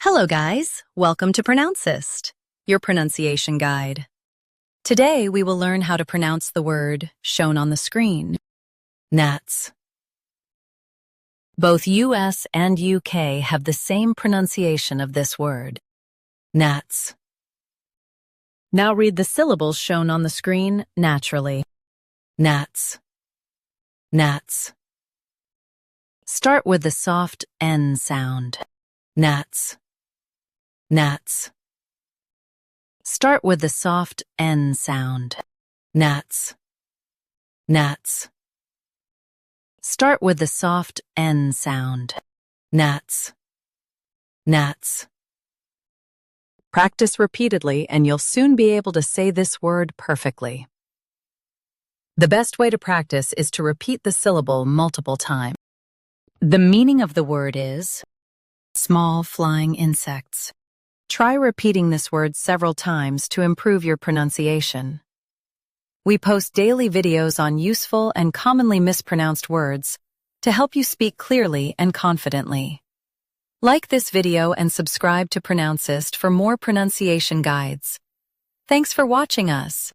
Hello guys, welcome to Pronouncist, your pronunciation guide. Today we will learn how to pronounce the word shown on the screen, GNATS. Both US and UK have the same pronunciation of this word, GNATS. Now read the syllables shown on the screen naturally. GNATS, GNATS. Start with the soft N sound, GNATS, GNATS. Start with the soft N sound, GNATS, GNATS. Start with the soft N sound, GNATS, GNATS. Practice repeatedly and you'll soon be able to say this word perfectly. The best way to practice is to repeat the syllable multiple times. The meaning of the word is small flying insects. Try repeating this word several times to improve your pronunciation. We post daily videos on useful and commonly mispronounced words to help you speak clearly and confidently. Like this video and subscribe to Pronouncist for more pronunciation guides. Thanks for watching us.